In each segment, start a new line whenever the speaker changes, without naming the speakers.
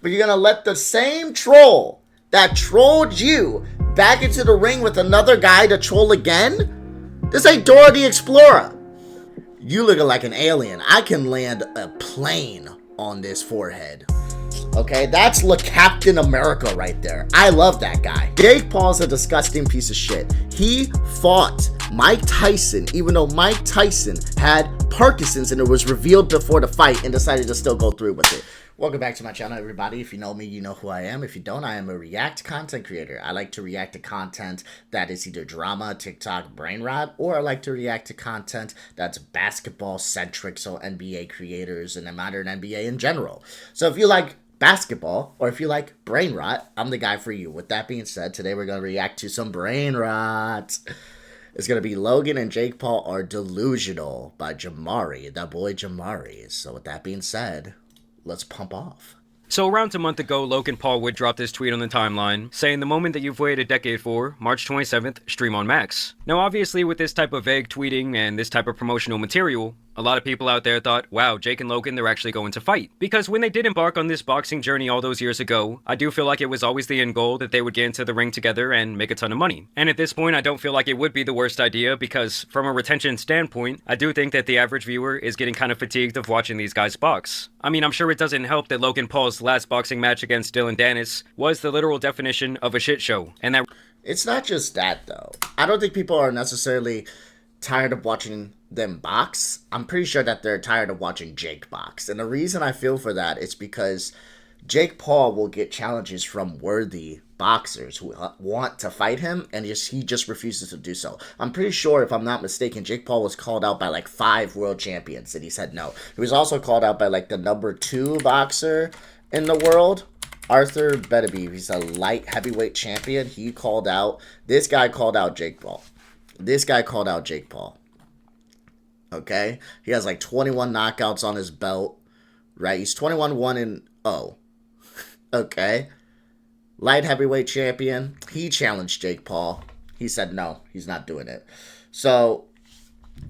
But you're gonna let the same troll that trolled you back into the ring with another guy to troll again? This ain't Dora the Explorer. You looking like an alien. I can land a plane on this forehead. Okay, that's Captain America right there. I love that guy. Jake Paul's a disgusting piece of shit. He fought Mike Tyson, even though Mike Tyson had Parkinson's and it was revealed before the fight, and decided to still go through with it. Welcome back to my channel, everybody. If you know me, you know who I am. If you don't, I am a react content creator. I like to react to content that is either drama, TikTok, brain rot, or I like to react to content that's basketball centric, so NBA creators and the modern NBA in general. So if you like basketball, or if you like brain rot, I'm the guy for you. With that being said, today we're going to react to some brain rot. It's going to be Logan and Jake Paul are Delusional by JAMARI, that boy JAMARI. So with that being said, let's pump off.
So around a month ago, Logan Paul would drop this tweet on the timeline, saying the moment that you've waited a decade for, March 27th, stream on Max. Now obviously with this type of vague tweeting and this type of promotional material, a lot of people out there thought, wow, Jake and Logan, they're actually going to fight. Because when they did embark on this boxing journey all those years ago, I do feel like it was always the end goal that they would get into the ring together and make a ton of money. And at this point, I don't feel like it would be the worst idea because from a retention standpoint, I do think that the average viewer is getting kind of fatigued of watching these guys box. I mean, I'm sure it doesn't help that Logan Paul's last boxing match against Dylan Dennis was the literal definition of a shit show. And that...
It's not just that, though. I don't think people are necessarily tired of watching them box. I'm pretty sure that they're tired of watching Jake box. And the reason I feel for that is because Jake Paul will get challenges from worthy boxers who want to fight him, and he just refuses to do so. I'm pretty sure, if I'm not mistaken, Jake Paul was called out by like 5 world champions, and he said no. He was also called out by like the #2 boxer in the world, Arthur Beterbiev. He's a light heavyweight champion. This guy called out Jake Paul. This guy called out Jake Paul. Okay? He has like 21 knockouts on his belt. Right? He's 21-1-0. Okay? Light heavyweight champion. He challenged Jake Paul. He said no, he's not doing it. So,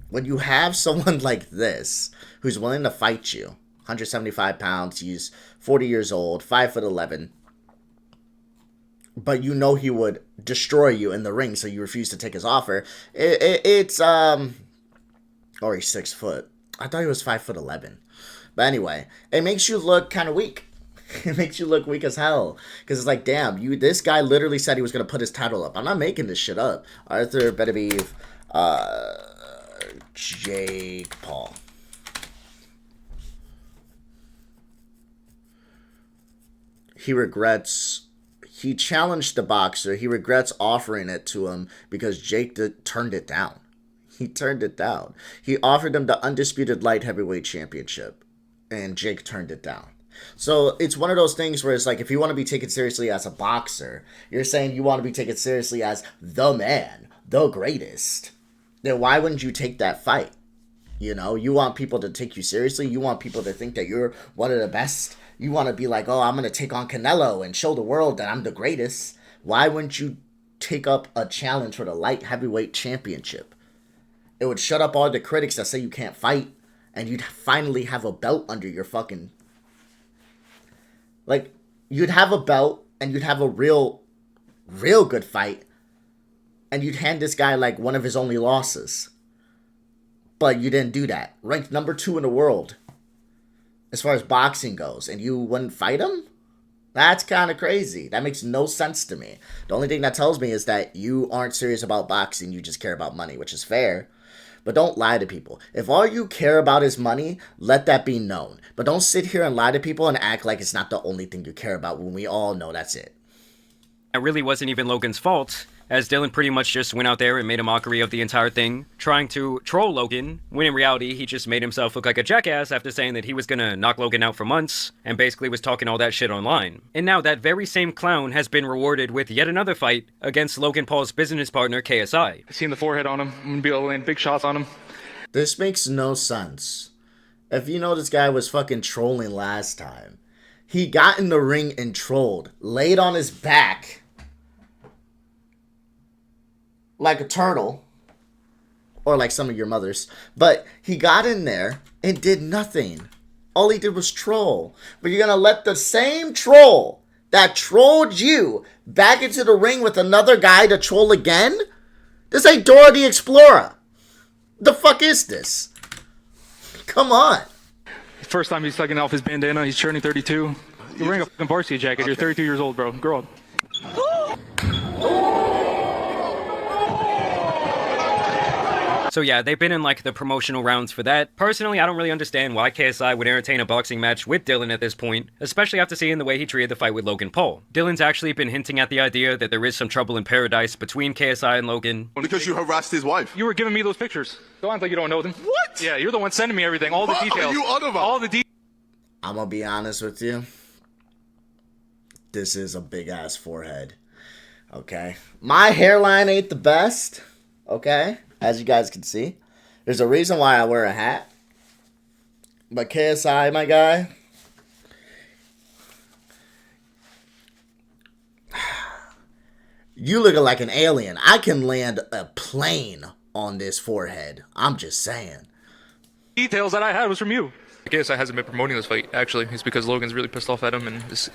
when you have someone like this, who's willing to fight you, 175 pounds, he's 40 years old, 5'11", but you know he would destroy you in the ring, so you refuse to take his offer. Or he's 6 foot. I thought he was 5'11". But anyway, it makes you look kind of weak. It makes you look weak as hell. Because it's like, damn, this guy literally said he was going to put his title up. I'm not making this shit up. Arthur Beterbiev, Jake Paul. He challenged the boxer. He regrets offering it to him because Jake turned it down. He turned it down. He offered him the undisputed light heavyweight championship, and Jake turned it down. So it's one of those things where it's like, if you want to be taken seriously as a boxer, you're saying you want to be taken seriously as the man, the greatest, then why wouldn't you take that fight? You know, you want people to take you seriously. You want people to think that you're one of the best. You want to be like, oh, I'm going to take on Canelo and show the world that I'm the greatest. Why wouldn't you take up a challenge for the light heavyweight championship? It would shut up all the critics that say you can't fight, and you'd finally have a belt under your fucking... Like, you'd have a belt, and you'd have a real good fight, and you'd hand this guy, like, one of his only losses. But you didn't do that. Ranked #2 in the world, as far as boxing goes, and you wouldn't fight him? That's kind of crazy. That makes no sense to me. The only thing that tells me is that you aren't serious about boxing, you just care about money, which is fair. But don't lie to people. If all you care about is money, let that be known. But don't sit here and lie to people and act like it's not the only thing you care about when we all know that's it.
It really wasn't even Logan's fault, as Dylan pretty much just went out there and made a mockery of the entire thing, trying to troll Logan, when in reality he just made himself look like a jackass after saying that he was gonna knock Logan out for months, and basically was talking all that shit online. And now that very same clown has been rewarded with yet another fight against Logan Paul's business partner, KSI.
I seen the forehead on him. I'm gonna be able to land big shots on him.
This makes no sense. If you know this guy was fucking trolling last time, he got in the ring and trolled, laid on his back like a turtle, or like some of your mothers, but he got in there and did nothing. All he did was troll. But you're gonna let the same troll that trolled you back into the ring with another guy to troll again? This ain't Dora the Explorer. The fuck is this? Come on.
First time he's taking off his bandana. He's turning 32. You're wearing a fucking varsity jacket. Okay. You're 32 years old, bro. Grow up.
So yeah, they've been in like the promotional rounds for that. Personally, I don't really understand why KSI would entertain a boxing match with Dylan at this point, especially after seeing the way he treated the fight with Logan Paul. Dylan's actually been hinting at the idea that there is some trouble in paradise between KSI and Logan.
Because you harassed his wife.
You were giving me those pictures. Don't act like you don't know them.
What?
Yeah, you're the one sending me everything, all the details.
Are you on about?
All the details.
I'm gonna be honest with you. This is a big ass forehead. Okay. My hairline ain't the best. Okay. As you guys can see. There's a reason why I wear a hat. But KSI, my guy. You looking like an alien. I can land a plane on this forehead. I'm just saying.
Details that I had was from you.
KSI hasn't been promoting this fight, actually. It's because Logan's really pissed off at him and is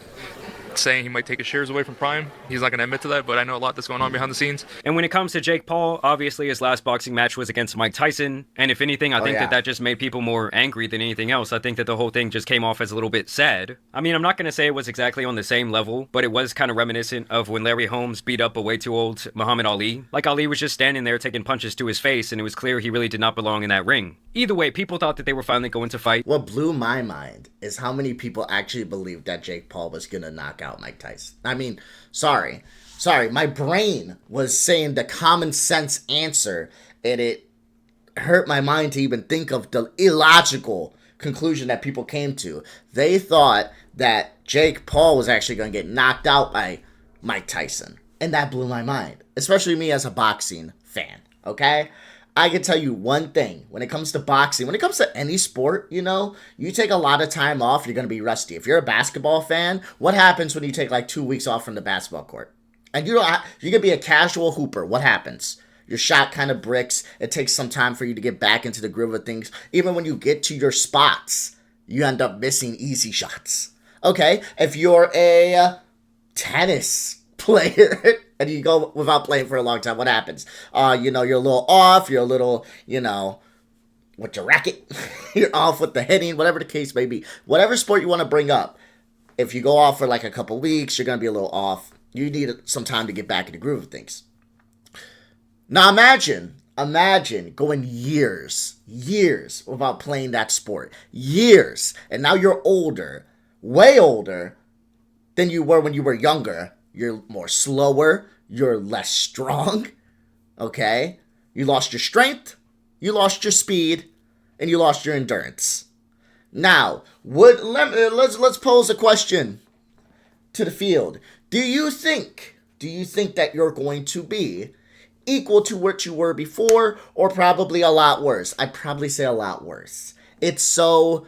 saying he might take his shares away from Prime. He's not going to admit to that, but I know a lot that's going on behind the scenes.
And when it comes to Jake Paul, obviously his last boxing match was against Mike Tyson. And if anything, I think that just made people more angry than anything else. I think that the whole thing just came off as a little bit sad. I mean, I'm not going to say it was exactly on the same level, but it was kind of reminiscent of when Larry Holmes beat up a way too old Muhammad Ali. Like Ali was just standing there taking punches to his face, and it was clear he really did not belong in that ring. Either way, people thought that they were finally going to fight.
What blew my mind is how many people actually believed that Jake Paul was going to knock out Mike Tyson. I mean, sorry, my brain was saying the common sense answer, and it hurt my mind to even think of the illogical conclusion that people came to. They thought that Jake Paul was actually going to get knocked out by Mike Tyson, and that blew my mind, especially me as a boxing fan, okay? I can tell you one thing, when it comes to boxing, when it comes to any sport, you know, you take a lot of time off, you're going to be rusty. If you're a basketball fan, what happens when you take like 2 weeks off from the basketball court? And you can be a casual hooper. What happens? Your shot kind of bricks. It takes some time for you to get back into the groove of things. Even when you get to your spots, you end up missing easy shots. Okay, if you're a tennis player and you go without playing for a long time, what happens? You're a little off, you're a little, with your racket, you're off with the hitting, whatever the case may be. Whatever sport you want to bring up, if you go off for like a couple weeks, you're going to be a little off. You need some time to get back in the groove of things. Now imagine going years without playing that sport. Years. And now you're older, way older than you were when you were younger. You're more slower. You're less strong. Okay? You lost your strength. You lost your speed. And you lost your endurance. Now, let's pose a question to the field. Do you think that you're going to be equal to what you were before, or probably a lot worse? I'd probably say a lot worse. It's so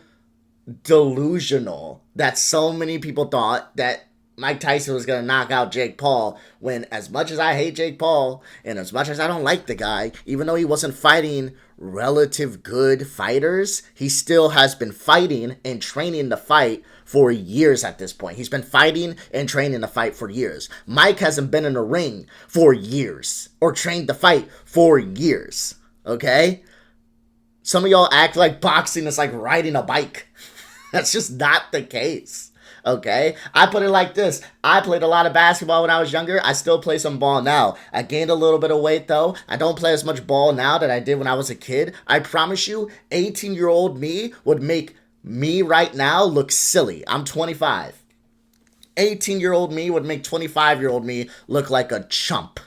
delusional that so many people thought that Mike Tyson was going to knock out Jake Paul, when as much as I hate Jake Paul and as much as I don't like the guy, even though he wasn't fighting relative good fighters, he still has been fighting and training to fight for years at this point. He's been fighting and training to fight for years. Mike hasn't been in a ring for years or trained to fight for years, okay? Some of y'all act like boxing is like riding a bike. That's just not the case. Okay, I put it like this. I played a lot of basketball when I was younger. I still play some ball now. I gained a little bit of weight though. I don't play as much ball now that I did when I was a kid. I promise you, 18-year-old me would make me right now look silly. I'm 25. 18-year-old me would make 25-year-old me look like a chump.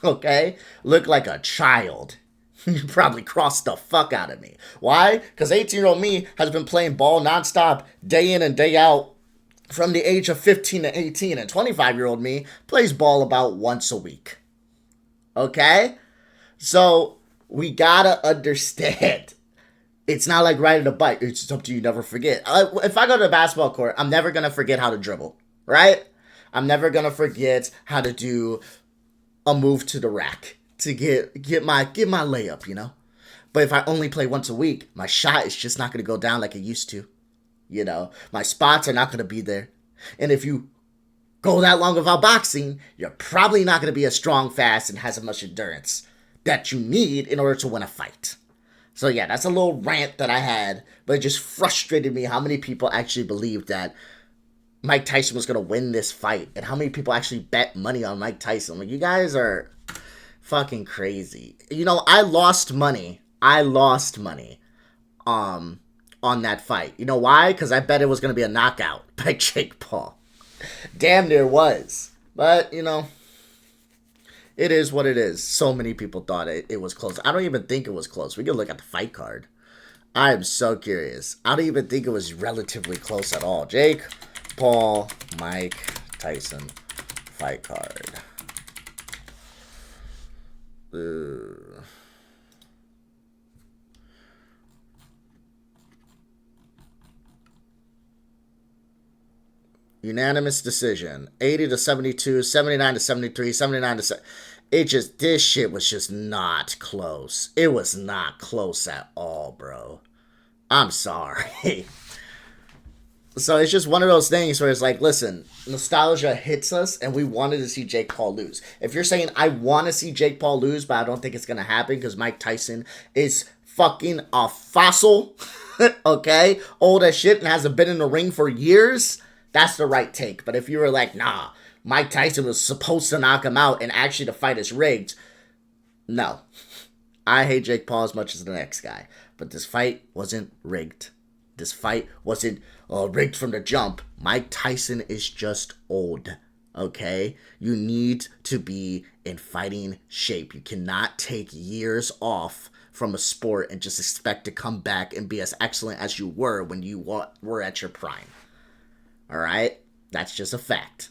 Okay? Look like a child. You probably crossed the fuck out of me. Why? Because 18-year-old me has been playing ball nonstop, day in and day out, from the age of 15 to 18, and 25-year-old me plays ball about once a week. Okay? So, we gotta understand. It's not like riding a bike. It's something you never forget. If I go to the basketball court, I'm never gonna forget how to dribble. Right? I'm never gonna forget how to do a move to the rack to get my layup, But if I only play once a week, my shot is just not gonna go down like it used to. You know, my spots are not going to be there. And if you go that long without boxing, you're probably not going to be as strong, fast, and has as much endurance that you need in order to win a fight. So yeah, that's a little rant that I had, but it just frustrated me how many people actually believed that Mike Tyson was going to win this fight, and how many people actually bet money on Mike Tyson. Like, you guys are fucking crazy. You know, I lost money on that fight. You know why? Because I bet it was going to be a knockout by Jake Paul. Damn near was. But, you know, it is what it is. So many people thought it was close. I don't even think it was close. We can look at the fight card. I am so curious. I don't even think it was relatively close at all. Jake Paul, Mike Tyson fight card. Unanimous decision. 80 to 72, 79 to 73, 79 to 7. This shit was just not close. It was not close at all, bro. I'm sorry. So it's just one of those things where it's like, listen, nostalgia hits us, and we wanted to see Jake Paul lose. If you're saying, I want to see Jake Paul lose, but I don't think it's going to happen because Mike Tyson is fucking a fossil, okay? Old as shit and hasn't been in the ring for years, that's the right take. But if you were like, nah, Mike Tyson was supposed to knock him out and actually the fight is rigged, no. I hate Jake Paul as much as the next guy, but this fight wasn't rigged. This fight wasn't rigged from the jump. Mike Tyson is just old, okay? You need to be in fighting shape. You cannot take years off from a sport and just expect to come back and be as excellent as you were when you were at your prime. All right? That's just a fact.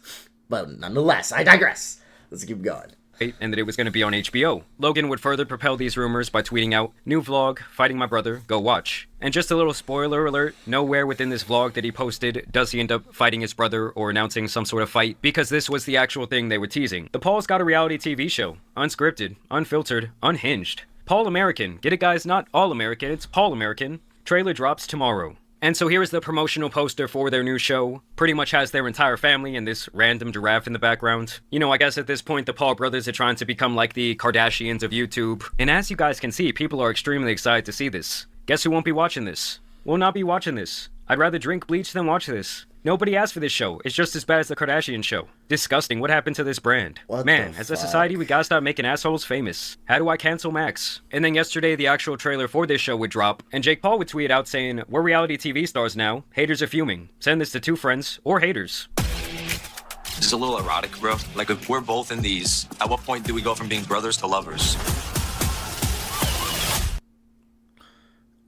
But nonetheless, I digress. Let's keep going.
And that it was going to be on HBO. Logan would further propel these rumors by tweeting out, "New vlog, fighting my brother, go watch." And just a little spoiler alert, nowhere within this vlog that he posted does he end up fighting his brother or announcing some sort of fight, because this was the actual thing they were teasing. The Paul's got a reality TV show. Unscripted, unfiltered, unhinged. Paul American. Get it, guys? Not All American, it's Paul American. Trailer drops tomorrow. And so here is the promotional poster for their new show. Pretty much has their entire family and this random giraffe in the background. You know, I guess at this point the Paul brothers are trying to become like the Kardashians of YouTube. And as you guys can see, people are extremely excited to see this. Guess who won't be watching this? Will not be watching this. I'd rather drink bleach than watch this. Nobody asked for this show. It's just as bad as the Kardashian show. Disgusting. What happened to this brand? Man, as a society, we gotta stop making assholes famous. How do I cancel Max? And then yesterday, the actual trailer for this show would drop, and Jake Paul would tweet out saying, "We're reality TV stars now. Haters are fuming. Send this to 2 friends or haters."
This is a little erotic, bro. Like, if we're both in these, at what point do we go from being brothers to lovers?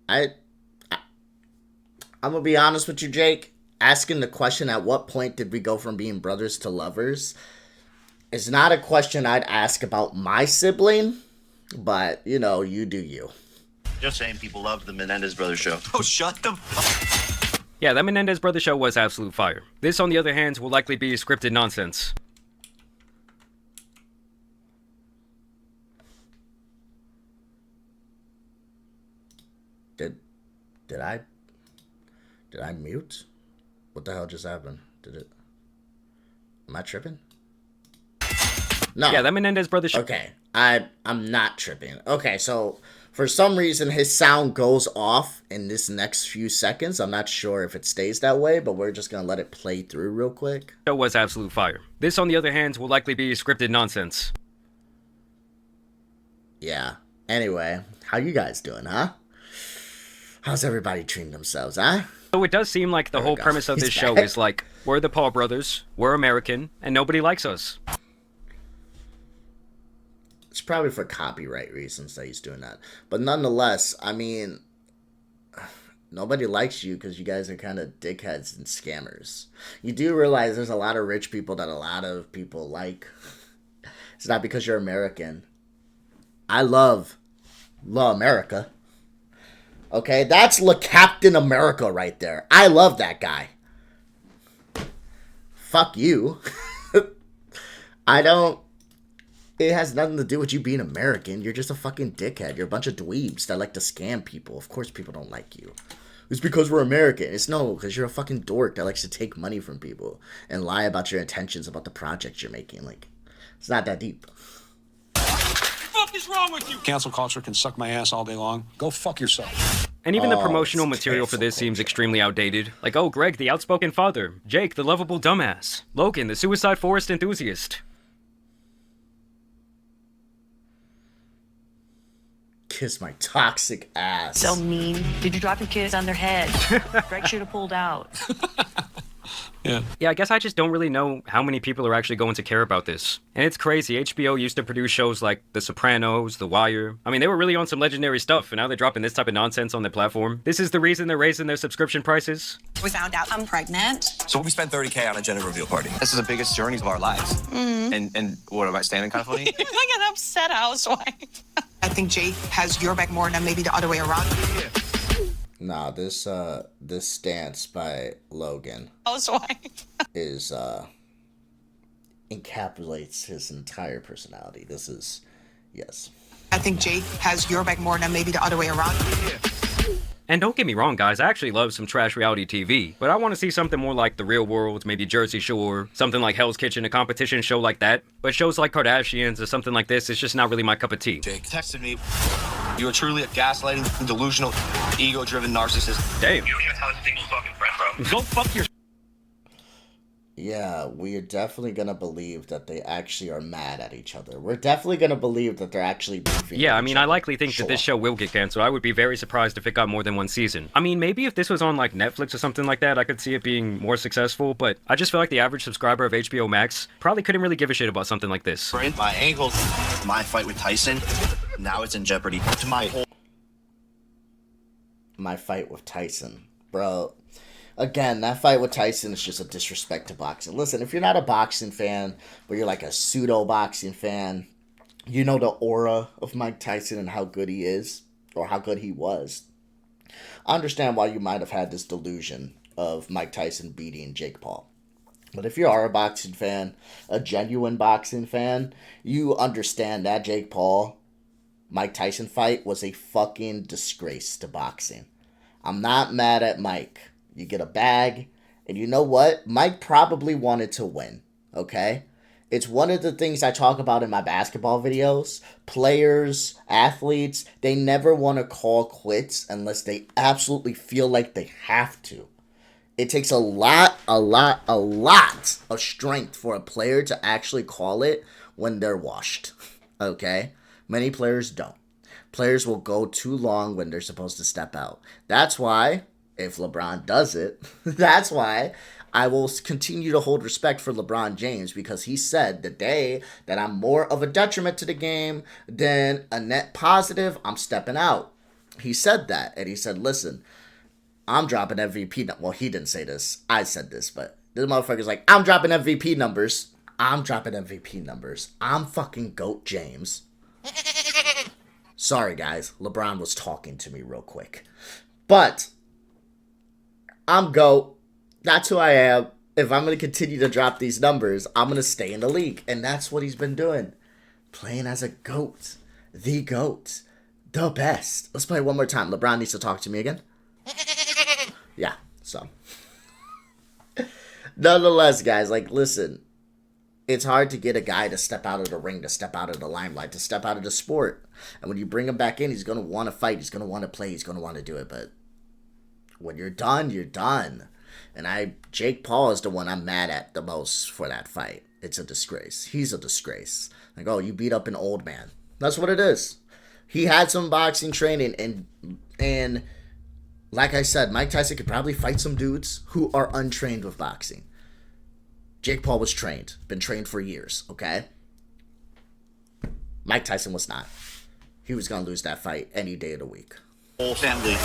I'm gonna be honest with you, Jake. Asking the question, at what point did we go from being brothers to lovers, is not a question I'd ask about my sibling, but, you know, you do you.
Just saying, people love the Menendez Brothers show.
Oh, shut the fuck.
Yeah, that Menendez Brothers show was absolute fire. This, on the other hand, will likely be scripted nonsense.
Did I mute? What the hell just happened? Am I tripping? No.
Yeah, that Menendez Brothers show.
Okay, I'm not tripping. Okay, so for some reason his sound goes off in this next few seconds. I'm not sure if it stays that way, but we're just gonna let it play through real quick.
Show was absolute fire. This, on the other hand, will likely be scripted nonsense.
Yeah. Anyway, how you guys doing, huh? How's everybody treating themselves, huh?
So it does seem like the whole premise of this show is like, we're the Paul brothers, we're American, and nobody likes us.
It's probably for copyright reasons that he's doing that. But nonetheless, I mean, nobody likes you because you guys are kind of dickheads and scammers. You do realize there's a lot of rich people that a lot of people like. It's not because you're American. I love America. Okay, that's Captain America right there. I love that guy. Fuck you. It has nothing to do with you being American. You're just a fucking dickhead. You're a bunch of dweebs that like to scam people. Of course people don't like you. It's because we're American. It's no, because you're a fucking dork that likes to take money from people and lie about your intentions about the project you're making. Like, it's not that deep.
What the fuck is wrong with you? Cancel culture can suck my ass all day long. Go fuck yourself.
And even the promotional material for this seems extremely outdated. Like, oh, Greg, the outspoken father. Jake, the lovable dumbass. Logan, the suicide forest enthusiast.
Kiss my toxic ass.
So mean. Did you drop your kids on their head? Greg should have pulled out.
Yeah, I guess I just don't really know how many people are actually going to care about this. And it's crazy. HBO used to produce shows like The Sopranos, The Wire. I mean, they were really on some legendary stuff, and now they're dropping this type of nonsense on their platform. This is the reason they're raising their subscription prices.
We found out I'm pregnant.
So we spent $30K on a gender reveal party. This is the biggest journeys of our lives. And what, am I standing kind of funny?
You're like an upset housewife. I think Jake has your back more than maybe the other way around.
Nah, this stance by Logan
Housewife.
is encapsulates his entire personality. This is, yes.
I think Jake has your back more than maybe the other way around.
And don't get me wrong, guys, I actually love some trash reality TV, but I want to see something more like The Real World, maybe Jersey Shore, something like Hell's Kitchen, a competition show like that. But shows like Kardashians or something like this, it's just not really my cup of tea.
Jake texted me. You are truly a gaslighting, delusional, ego-driven narcissist.
Damn.
You don't even tell a single fucking friend, bro.
Go fuck your...
Yeah, we are definitely gonna believe that they actually are mad at each other. We're definitely gonna believe that they're actually beefing.
Yeah, I mean, I likely think that this show will get canceled. I would be very surprised if it got more than one season. I mean, maybe if this was on, like, Netflix or something like that, I could see it being more successful, but I just feel like the average subscriber of HBO Max probably couldn't really give a shit about something like this.
My ankle, my fight with Tyson, now it's in jeopardy. To
my fight with Tyson, bro. Again, that fight with Tyson is just a disrespect to boxing. Listen, if you're not a boxing fan, but you're like a pseudo-boxing fan, you know the aura of Mike Tyson and how good he is, or how good he was. I understand why you might have had this delusion of Mike Tyson beating Jake Paul. But if you are a boxing fan, a genuine boxing fan, you understand that Jake Paul, Mike Tyson fight was a fucking disgrace to boxing. I'm not mad at Mike. You get a bag, and you know what? Mike probably wanted to win, okay? It's one of the things I talk about in my basketball videos. Players, athletes, they never want to call quits unless they absolutely feel like they have to. It takes a lot of strength for a player to actually call it when they're washed, okay? Many players don't. Players will go too long when they're supposed to step out. That's why, if LeBron does it, that's why I will continue to hold respect for LeBron James, because he said the day that I'm more of a detriment to the game than a net positive, I'm stepping out. He said that, and he said, listen, I'm dropping MVP. Well, he didn't say this. I said this, but this motherfucker's like, I'm dropping MVP numbers. I'm fucking GOAT James. Sorry, guys. LeBron was talking to me real quick. But I'm GOAT. That's who I am. If I'm going to continue to drop these numbers, I'm going to stay in the league. And that's what he's been doing. Playing as a GOAT. The GOAT. The best. Let's play it one more time. LeBron needs to talk to me again. Yeah, so. Nonetheless, guys, like, listen. It's hard to get a guy to step out of the ring, to step out of the limelight, to step out of the sport. And when you bring him back in, he's going to want to fight. He's going to want to play. He's going to want to do it. But when you're done, you're done. And Jake Paul is the one I'm mad at the most for that fight. It's a disgrace. He's a disgrace. Like, oh, you beat up an old man. That's what it is. He had some boxing training, and like I said, Mike Tyson could probably fight some dudes who are untrained with boxing. Jake Paul was trained. Been trained for years, okay? Mike Tyson was not. He was going to lose that fight any day of the week.
Whole family,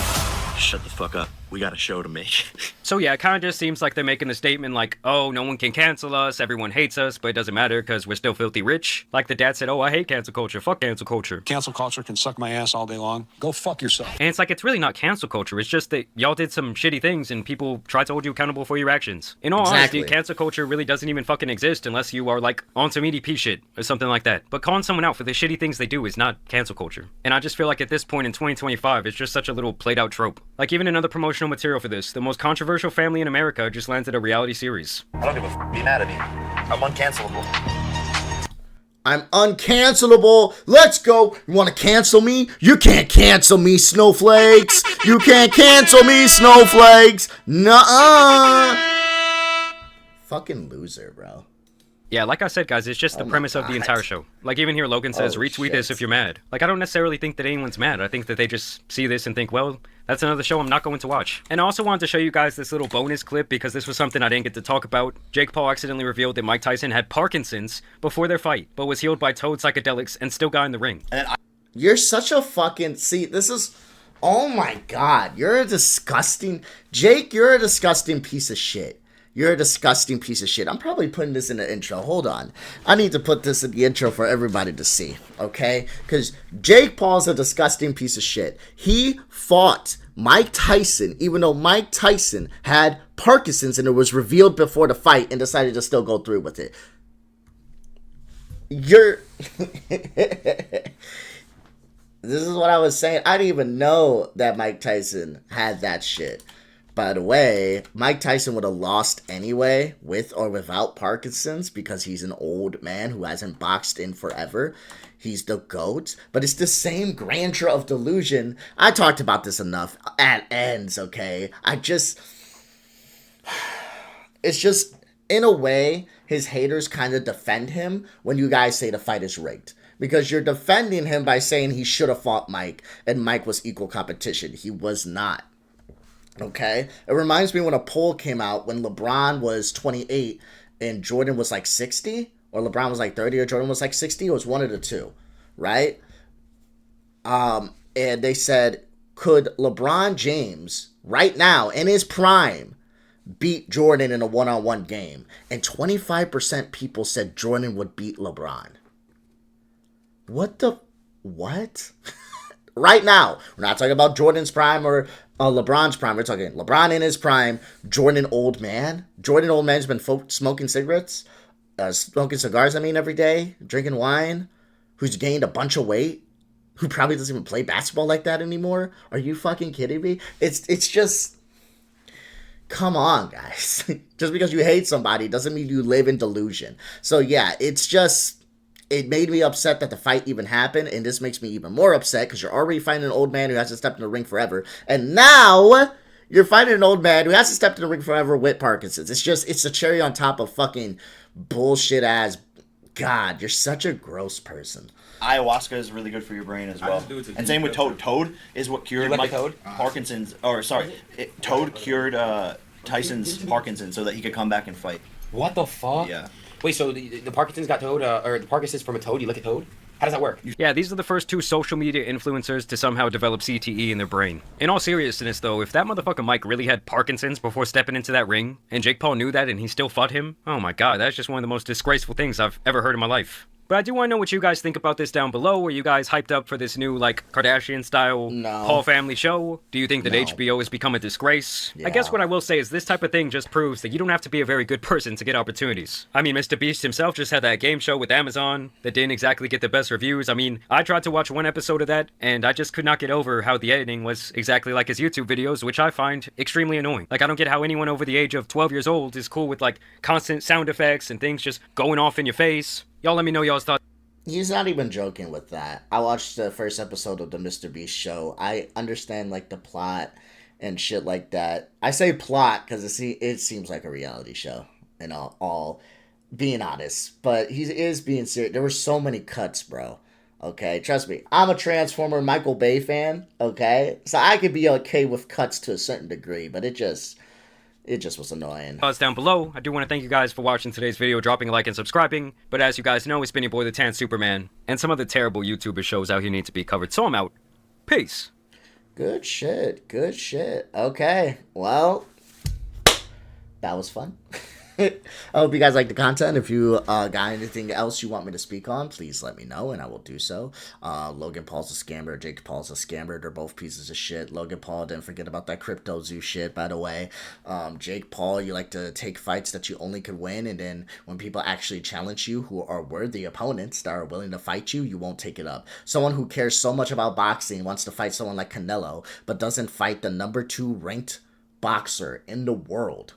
shut the fuck up. We got a show to make.
So yeah, it kind of just seems like they're making a statement like, oh, no one can cancel us, everyone hates us, but it doesn't matter because we're still filthy rich. Like the dad said, oh, I hate cancel culture, fuck cancel culture.
Cancel culture can suck my ass all day long. Go fuck yourself.
And it's like, it's really not cancel culture, it's just that y'all did some shitty things and people try to hold you accountable for your actions. In all honesty, cancel culture really doesn't even fucking exist unless you are like on some EDP shit or something like that. But calling someone out for the shitty things they do is not cancel culture. And I just feel like at this point in 2025, it's just such a little played out trope. Like even another promotional promotional material for this. The most controversial family in America just landed a reality series.
I don't give a be mad at me. I'm uncancelable.
I'm uncancelable. Let's go. You want to cancel me? You can't cancel me, snowflakes. You can't cancel me, snowflakes. Nuh-uh. Fucking loser, bro.
Yeah, like I said, guys, it's just the premise of the entire show. Like, even here, Logan says, retweet this if you're mad. Like, I don't necessarily think that anyone's mad. I think that they just see this and think, well, that's another show I'm not going to watch. And I also wanted to show you guys this little bonus clip because this was something I didn't get to talk about. Jake Paul accidentally revealed that Mike Tyson had Parkinson's before their fight, but was healed by Toad psychedelics and still got in the ring.
You're such a fucking... See, this is... Oh my god. You're a disgusting... Jake, you're a disgusting piece of shit. You're a disgusting piece of shit. I'm probably putting this in the intro. Hold on. I need to put this in the intro for everybody to see, okay? Because Jake Paul's a disgusting piece of shit. He fought Mike Tyson, even though Mike Tyson had Parkinson's and it was revealed before the fight, and decided to still go through with it. You're... This is what I was saying. I didn't even know that Mike Tyson had that shit. By the way, Mike Tyson would have lost anyway, with or without Parkinson's, because he's an old man who hasn't boxed in forever. He's the GOAT, but it's the same grandeur of delusion. I talked about this enough at ends, okay? It's just, in a way, his haters kind of defend him when you guys say the fight is rigged. Because you're defending him by saying he should have fought Mike, and Mike was equal competition. He was not. Okay? It reminds me when a poll came out when LeBron was 28 and Jordan was like 60, or LeBron was like 30 or Jordan was like 60. It was one of the two, right? And they said, could LeBron James right now in his prime beat Jordan in a one-on-one game? And 25% people said Jordan would beat LeBron. What? Right now. We're not talking about Jordan's prime or LeBron's prime. We're talking LeBron in his prime, Jordan old man. Jordan old man's been smoking cigarettes, smoking cigars, every day, drinking wine, who's gained a bunch of weight, who probably doesn't even play basketball like that anymore. Are you fucking kidding me? It's just... Come on, guys. Just because you hate somebody doesn't mean you live in delusion. So yeah, it's just... It made me upset that the fight even happened, and this makes me even more upset because you're already fighting an old man who hasn't stepped in the ring forever, and now you're fighting an old man who hasn't stepped in the ring forever with Parkinson's. It's a cherry on top of fucking bullshit ass. God, you're such a gross person.
Ayahuasca is really good for your brain as well. And same with Toad. Toad is what cured Mike Parkinson's. Toad cured Tyson's Parkinson's so that he could come back and fight.
What the fuck?
Yeah.
Wait, so the Parkinson's got Toad, or the Parkinson's from a Toad? You lick a Toad? How does that work?
Yeah, these are the first two social media influencers to somehow develop CTE in their brain. In all seriousness, though, if that motherfucker Mike really had Parkinson's before stepping into that ring, and Jake Paul knew that and he still fought him, oh my god, that's just one of the most disgraceful things I've ever heard in my life. But I do want to know what you guys think about this down below. Are you guys hyped up for this new, Kardashian-style Paul family show? Do you think that HBO has become a disgrace? Yeah. I guess what I will say is this type of thing just proves that you don't have to be a very good person to get opportunities. Mr. Beast himself just had that game show with Amazon that didn't exactly get the best reviews. I tried to watch one episode of that, and I just could not get over how the editing was exactly like his YouTube videos, which I find extremely annoying. I don't get how anyone over the age of 12 years old is cool with, constant sound effects and things just going off in your face. Y'all let me know y'all's thoughts.
He's not even joking with that. I watched the first episode of the Mr. Beast show. I understand, the plot and shit like that. I say plot because it seems like a reality show, and all being honest. But he is being serious. There were so many cuts, bro. Okay? Trust me. I'm a Transformer Michael Bay fan, okay? So I could be okay with cuts to a certain degree, but it just was annoying.
Down below. I do want to thank you guys for watching today's video, dropping a like and subscribing. But as you guys know, it's been your boy, the Tan Superman, and some of the terrible YouTuber shows out here need to be covered. So I'm out. Peace.
Good shit. Good shit. Okay. Well, that was fun. I hope you guys like the content. If you got anything else you want me to speak on, please let me know, and I will do so. Logan Paul's a scammer. Jake Paul's a scammer. They're both pieces of shit. Logan Paul, didn't forget about that crypto zoo shit, by the way. Jake Paul, you like to take fights that you only could win, and then when people actually challenge you, who are worthy opponents that are willing to fight you, you won't take it up. Someone who cares so much about boxing wants to fight someone like Canelo, but doesn't fight the number 2 ranked boxer in the world.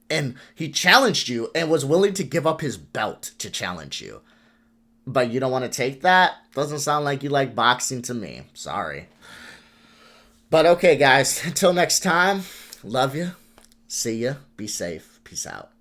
And he challenged you and was willing to give up his belt to challenge you. But you don't want to take that? Doesn't sound like you like boxing to me. Sorry. But okay, guys. Until next time. Love you. See ya. Be safe. Peace out.